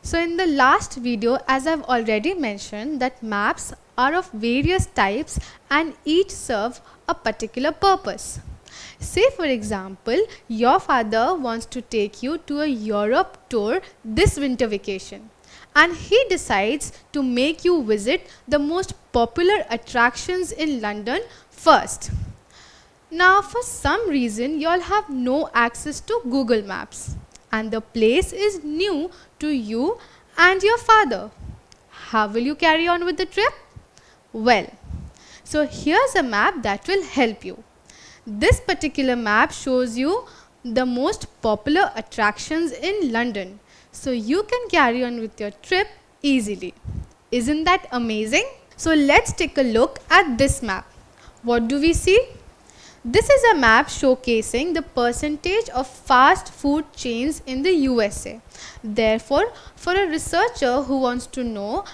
So in the last video, as I've already mentioned, that maps are of various types and each serve a particular purpose. Say for example, your father wants to take you to a Europe tour this winter vacation, and he decides to make you visit the most popular attractions in London first. Now for some reason you all have no access to Google Maps and the place is new to you and your father. How will you carry on with the trip? Well, so here's a map that will help you. This particular map shows you the most popular attractions in London, so you can carry on with your trip easily. Isn't that amazing? So let's take a look at this map. What do we see? This is a map showcasing the percentage of fast food chains in the USA. Therefore, for a researcher who wants to know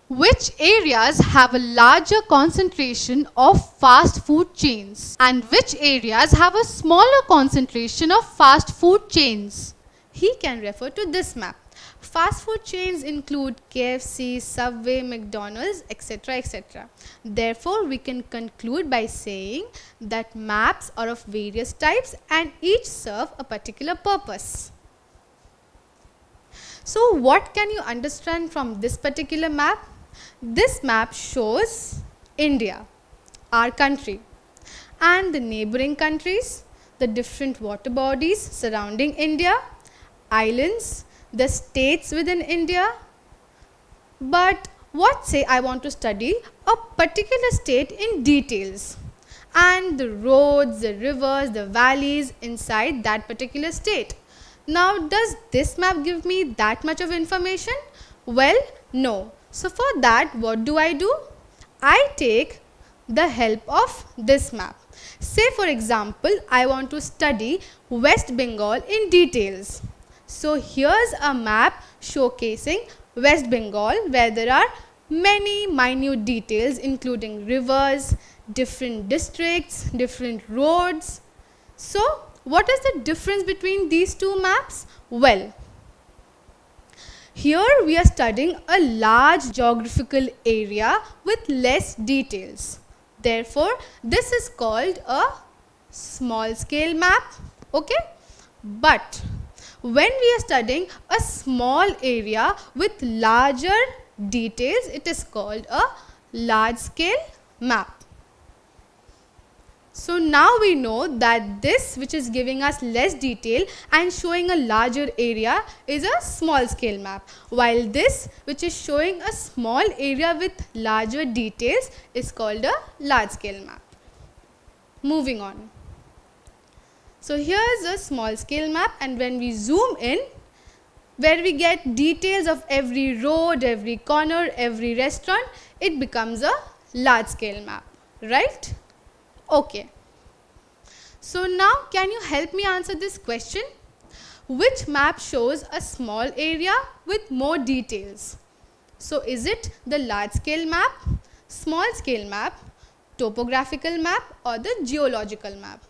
which areas have a larger concentration of fast food chains and which areas have a smaller concentration of fast food chains, he can refer to this map. Fast food chains include KFC, Subway, McDonald's, etc. etc. Therefore, we can conclude by saying that maps are of various types and each serve a particular purpose. So, what can you understand from this particular map? This map shows India, our country, and the neighboring countries, the different water bodies surrounding India, islands, the states within India. But what say I want to study a particular state in details and the roads, the rivers, the valleys inside that particular state. Now, does this map give me that much of information? Well, no. So for that, what do? I take the help of this map. Say for example, I want to study West Bengal in details. So here's a map showcasing West Bengal where there are many minute details including rivers, different districts, different roads. So what is the difference between these two maps? Well, here we are studying a large geographical area with less details. Therefore, this is called a small scale map. Okay? But when we are studying a small area with larger details, it is called a large scale map. So now we know that this which is giving us less detail and showing a larger area is a small scale map, while this which is showing a small area with larger details is called a large scale map. Moving on. So here is a small scale map, and when we zoom in, where we get details of every road, every corner, every restaurant, it becomes a large scale map, right? Okay. So now can you help me answer this question? Which map shows a small area with more details? So is it the large scale map, small scale map, topographical map, or the geological map?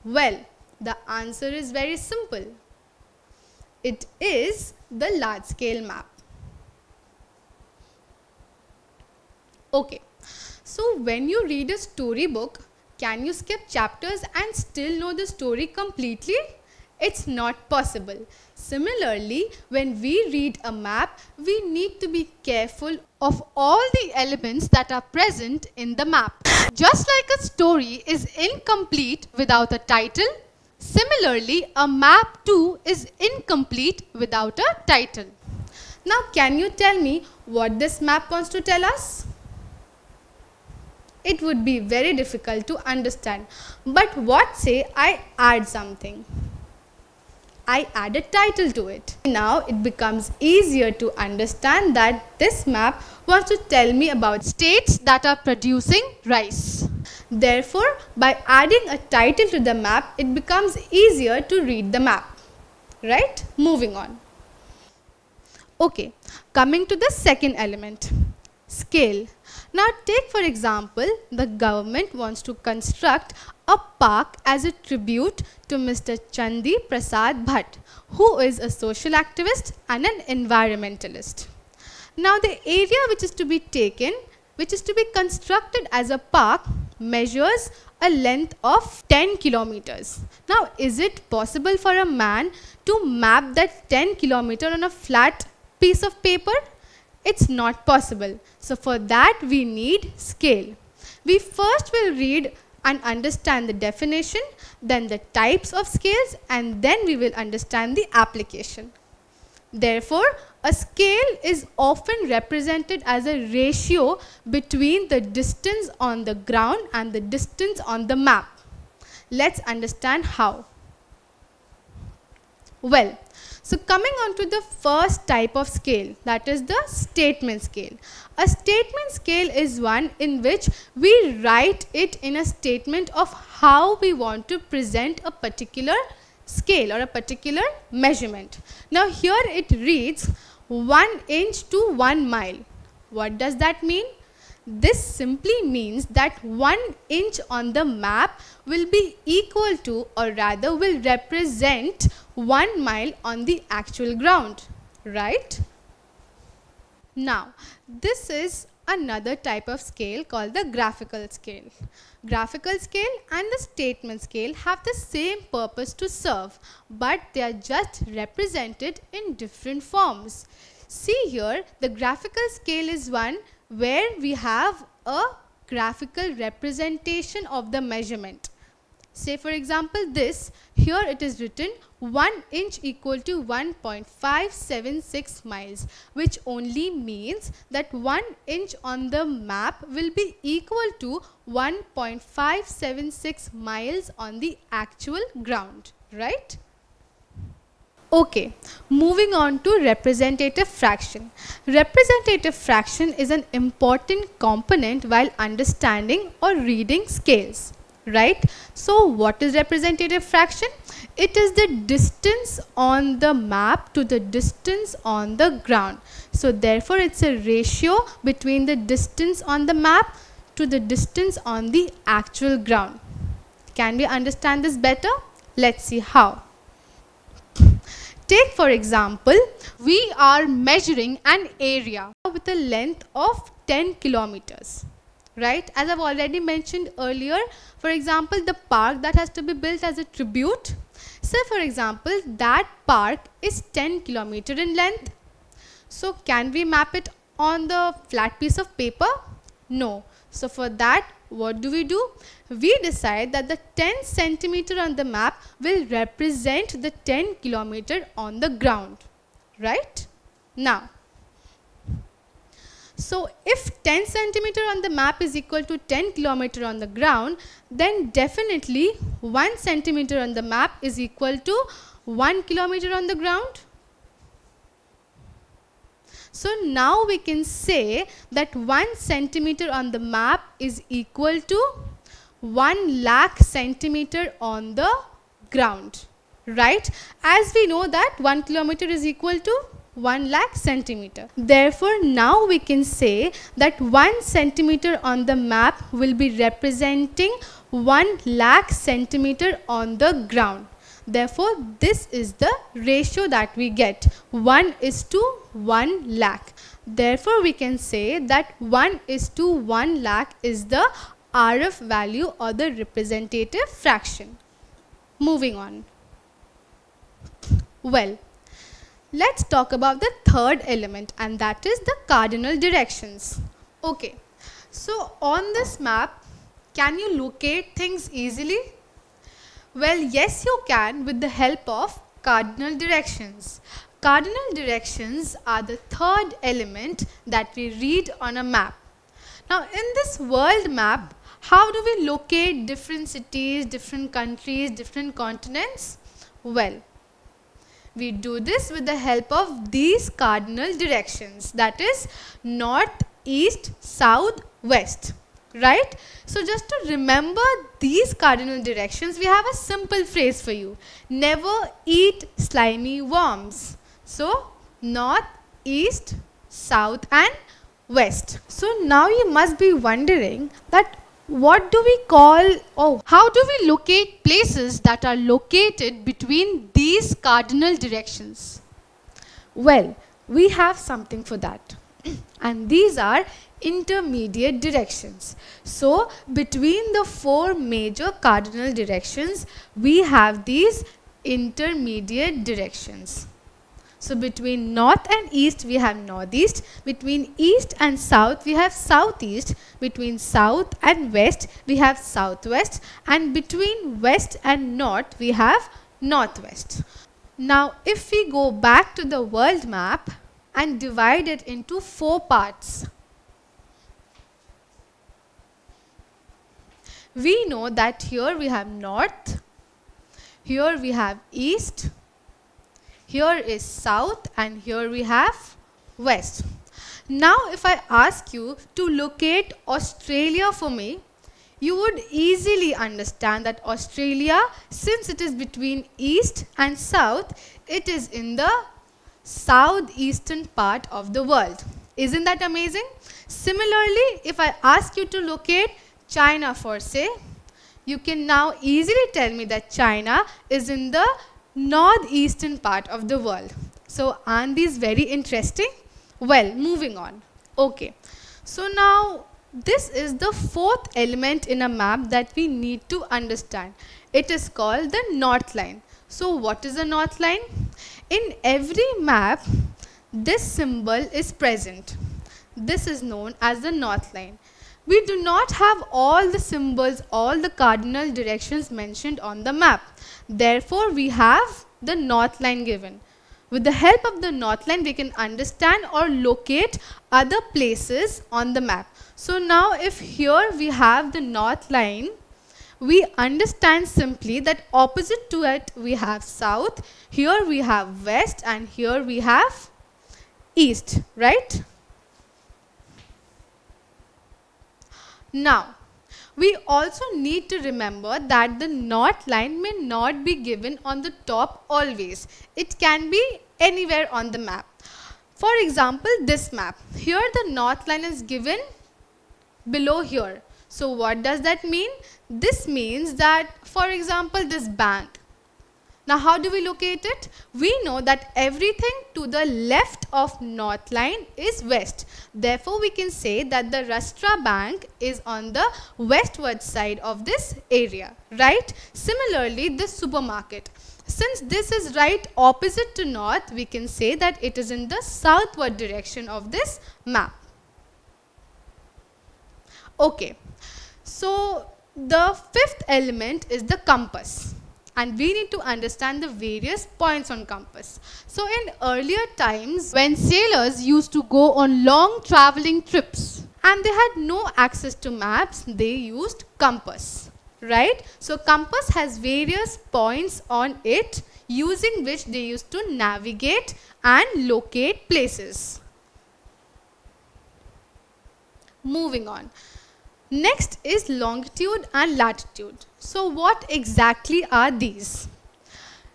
Well, the answer is very simple. It is the large scale map. Okay. So when you read a storybook, can you skip chapters and still know the story completely? It's not possible. Similarly, when we read a map, we need to be careful of all the elements that are present in the map. Just like a story is incomplete without a title, similarly, a map too is incomplete without a title. Now, can you tell me what this map wants to tell us? It would be very difficult to understand. But what say I add something? I add a title to it. Now it becomes easier to understand that this map wants to tell me about states that are producing rice. Therefore, by adding a title to the map, it becomes easier to read the map. Right? Moving on. Okay, coming to the second element, scale. Now take for example, the government wants to construct a park as a tribute to Mr. Chandi Prasad Bhatt, who is a social activist and an environmentalist. Now the area which is to be taken, which is to be constructed as a park, measures a length of 10 kilometers. Now is it possible for a man to map that 10 kilometer on a flat piece of paper? It's not possible. So for that we need scale. We first will read and understand the definition, then the types of scales, and then we will understand the application. Therefore, a scale is often represented as a ratio between the distance on the ground and the distance on the map. Let's understand how. Well, so coming on to the first type of scale, that is the statement scale. A statement scale is one in which we write it in a statement of how we want to present a particular scale or a particular measurement. Now here it reads 1 inch to 1 mile. What does that mean? This simply means that 1 inch on the map will be equal to, or rather will represent 1 mile on the actual ground, right? Now, this is another type of scale called the graphical scale. Graphical scale and the statement scale have the same purpose to serve, but they are just represented in different forms. See here, the graphical scale is one where we have a graphical representation of the measurement. Say for example this, here it is written 1 inch equal to 1.576 miles, which only means that 1 inch on the map will be equal to 1.576 miles on the actual ground, right? Okay, moving on to representative fraction. Representative fraction is an important component while understanding or reading scales, right? So what is representative fraction? It is the distance on the map to the distance on the ground. So therefore it's a ratio between the distance on the map to the distance on the actual ground. Can we understand this better? Let's see how. Take for example, we are measuring an area with a length of 10 kilometers. Right? As I've already mentioned earlier, for example, the park that has to be built as a tribute. Say for example, that park is 10 kilometers in length. So can we map it on the flat piece of paper? No. So for that, what do? We decide that the 10 centimeter on the map will represent the 10 kilometer on the ground. Right? Now, so if 10 centimeter on the map is equal to 10 kilometer on the ground, then definitely 1 centimeter on the map is equal to 1 kilometer on the ground. So now we can say that 1 centimeter on the map is equal to 1 lakh centimeter on the ground, right? As we know that 1 kilometer is equal to 1 lakh centimeter. Therefore, now we can say that 1 centimeter on the map will be representing 1 lakh centimeter on the ground. Therefore, this is the ratio that we get, 1 is to 1 lakh. Therefore, we can say that 1 is to 1 lakh is the RF value or the representative fraction. Moving on. Well, let's talk about the third element, and that is the cardinal directions. Okay, so on this map, can you locate things easily? Well, yes you can with the help of cardinal directions. Cardinal directions are the third element that we read on a map. Now in this world map, how do we locate different cities, different countries, different continents? Well, we do this with the help of these cardinal directions, that is north, east, south, west. Right? So just to remember these cardinal directions, we have a simple phrase for you. Never eat slimy worms. So north, east, south and west. So now you must be wondering that what do we call, or how do we locate places that are located between these cardinal directions? Well, we have something for that. And these are intermediate directions. So between the four major cardinal directions, we have these intermediate directions. So between north and east, we have northeast. Between east and south, we have southeast. Between south and west, we have southwest. And between west and north, we have northwest. Now, if we go back to the world map and divide it into four parts, we know that here we have north, here we have east, here is south, and here we have west. Now if I ask you to locate Australia for me, you would easily understand that Australia, since it is between east and south, it is in the southeastern part of the world. Isn't that amazing? Similarly, if I ask you to locate China for say, you can now easily tell me that China is in the northeastern part of the world. So aren't these very interesting? Well, moving on. Okay. So now this is the fourth element in a map that we need to understand. It is called the north line. So what is a north line? In every map, this symbol is present. This is known as the north line. We do not have all the symbols, all the cardinal directions mentioned on the map. Therefore, we have the north line given. With the help of the north line, we can understand or locate other places on the map. So now if here we have the north line, we understand simply that opposite to it we have south, here we have west, and here we have east, right? Now, we also need to remember that the north line may not be given on the top always. It can be anywhere on the map. For example, this map. Here the north line is given below here. So what does that mean? This means that, for example, this bank. Now how do we locate it? We know that everything to the left of north line is west. Therefore, we can say that the Rastra Bank is on the westward side of this area, right? Similarly, this supermarket. Since this is right opposite to north, we can say that it is in the southward direction of this map. Okay, so the fifth element is the compass. And we need to understand the various points on compass. So in earlier times, when sailors used to go on long traveling trips and they had no access to maps, they used compass, right? So compass has various points on it using which they used to navigate and locate places. Moving on. Next is longitude and latitude. So what exactly are these?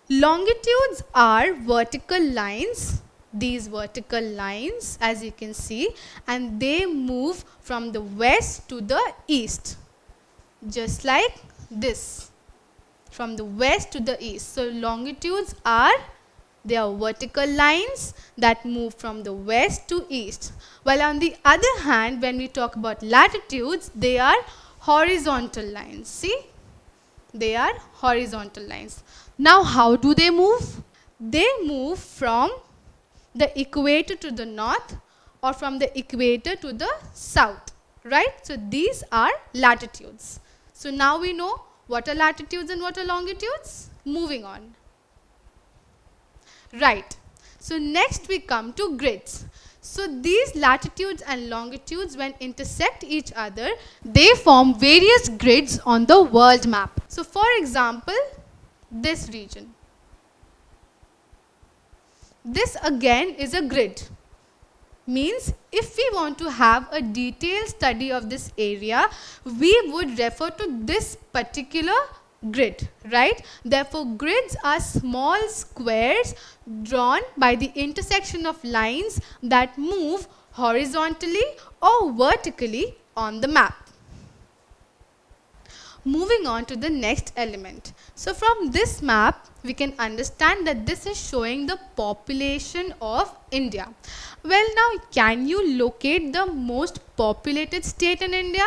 Longitudes are vertical lines, these vertical lines as you can see, and they move from the west to the east, just like this, from the west to the east. So longitudes are, they are vertical lines that move from the west to east. While on the other hand, when we talk about latitudes, they are horizontal lines. See? They are horizontal lines. Now, how do they move? They move from the equator to the north or from the equator to the south, right? So, these are latitudes. So, now we know what are latitudes and what are longitudes. Moving on. Right. So, next we come to grids. So, these latitudes and longitudes when intersect each other, they form various grids on the world map. So, for example, this region. This again is a grid. Means if we want to have a detailed study of this area, we would refer to this particular grid, right? Therefore, grids are small squares drawn by the intersection of lines that move horizontally or vertically on the map. Moving on to the next element. So from this map, we can understand that this is showing the population of India. Well, now can you locate the most populated state in India?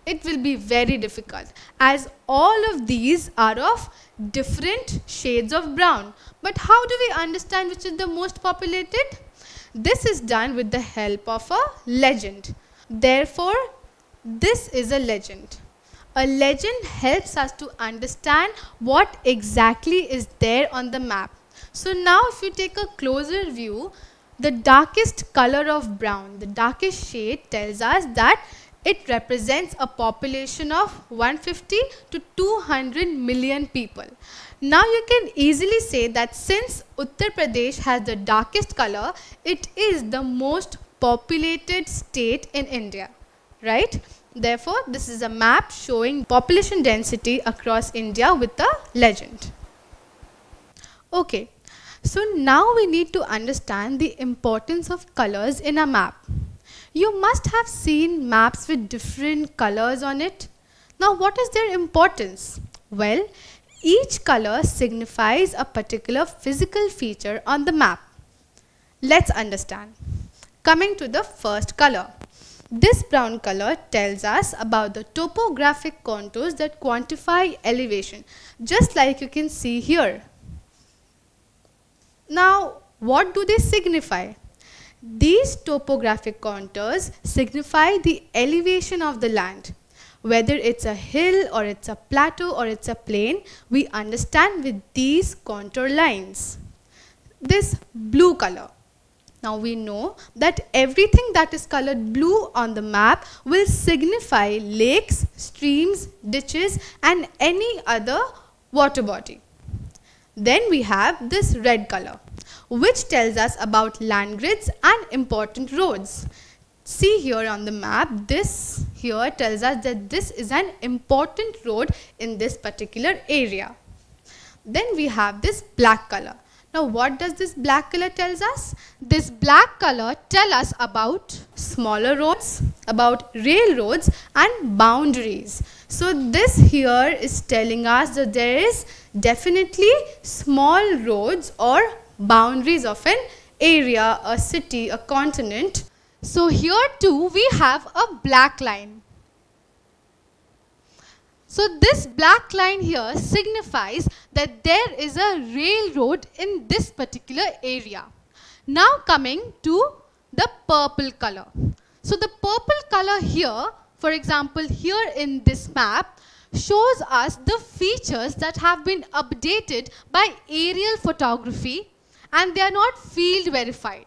It will be very difficult, as all of these are of different shades of brown. But how do we understand which is the most populated? This is done with the help of a legend. Therefore, this is a legend. A legend helps us to understand what exactly is there on the map. So now if you take a closer view, the darkest color of brown, the darkest shade tells us that it represents a population of 150 to 200 million people. Now you can easily say that since Uttar Pradesh has the darkest color, it is the most populated state in India, right? Therefore, this is a map showing population density across India with a legend. Okay, so now we need to understand the importance of colors in a map. You must have seen maps with different colors on it. Now, what is their importance? Well, each color signifies a particular physical feature on the map. Let's understand. Coming to the first color. This brown color tells us about the topographic contours that quantify elevation, just like you can see here. Now, what do they signify? These topographic contours signify the elevation of the land. Whether it's a hill or it's a plateau or it's a plain, we understand with these contour lines. This blue color. Now we know that everything that is colored blue on the map will signify lakes, streams, ditches and any other water body. Then we have this red color, which tells us about land grids and important roads. See here on the map, this here tells us that this is an important road in this particular area. Then we have this black color. Now what does this black color tells us? This black color tells us about smaller roads, about railroads and boundaries. So this here is telling us that there is definitely small roads or boundaries of an area, a city, a continent. So here too we have a black line. So this black line here signifies that there is a railroad in this particular area. Now coming to the purple color. So the purple color here, for example here in this map, shows us the features that have been updated by aerial photography and they are not field verified.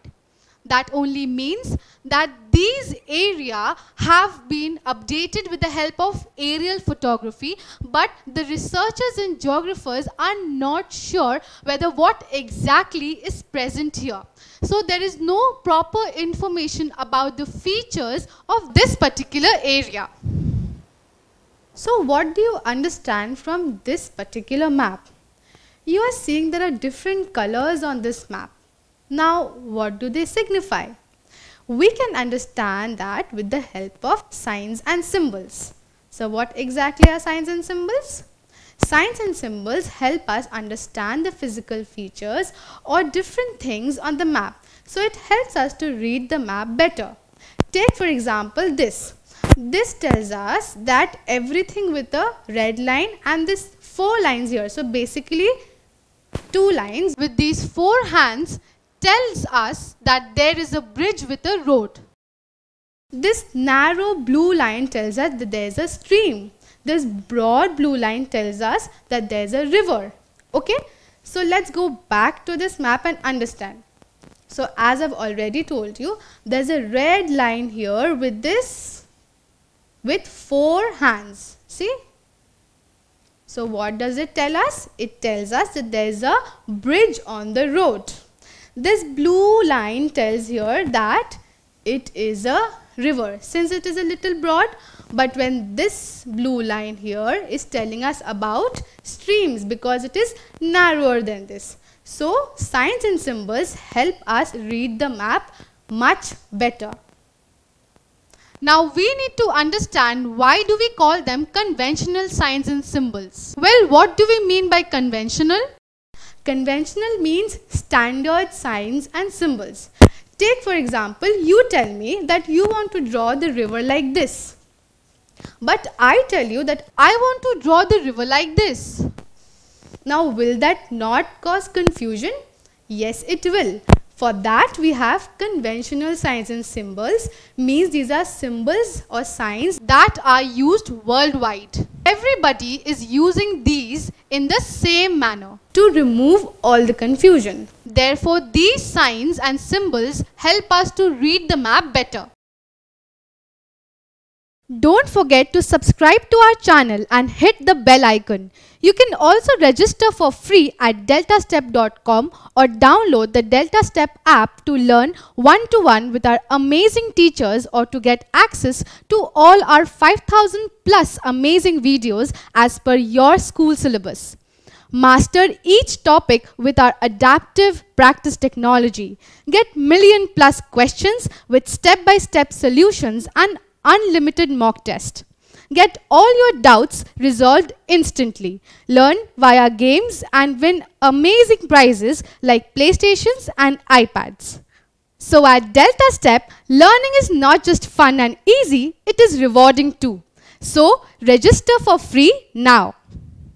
That only means that these areas have been updated with the help of aerial photography, but the researchers and geographers are not sure whether what exactly is present here. So there is no proper information about the features of this particular area. So what do you understand from this particular map? You are seeing there are different colors on this map. Now, what do they signify? We can understand that with the help of signs and symbols. So, what exactly are signs and symbols? Signs and symbols help us understand the physical features or different things on the map. So, it helps us to read the map better. Take for example this. This tells us that everything with a red line and this 4 lines here. So, basically 2 lines with these 4 hands tells us that there is a bridge with a road. This narrow blue line tells us that there is a stream. This broad blue line tells us that there is a river. Okay, so let's go back to this map and understand. So as I've already told you, there's a red line here with this, with 4 hands. See? So what does it tell us? It tells us that there is a bridge on the road. This blue line tells here that it is a river, since it is a little broad, but when this blue line here is telling us about streams because it is narrower than this. So signs and symbols help us read the map much better. Now we need to understand why do we call them conventional signs and symbols. Well, what do we mean by conventional? Conventional means standard signs and symbols. Take for example, you tell me that you want to draw the river like this. But I tell you that I want to draw the river like this. Now will that not cause confusion? Yes, it will. For that we have conventional signs and symbols, means these are symbols or signs that are used worldwide. Everybody is using these in the same manner to remove all the confusion. Therefore, these signs and symbols help us to read the map better. Don't forget to subscribe to our channel and hit the bell icon. You can also register for free at DeltaStep.com or download the DeltaStep app to learn one-to-one with our amazing teachers or to get access to all our 5,000 plus amazing videos as per your school syllabus. Master each topic with our adaptive practice technology. Get million plus questions with step-by-step solutions and unlimited mock test. Get all your doubts resolved instantly. Learn via games and win amazing prizes like PlayStations and iPads. So at DeltaStep, learning is not just fun and easy, it is rewarding too. So register for free now.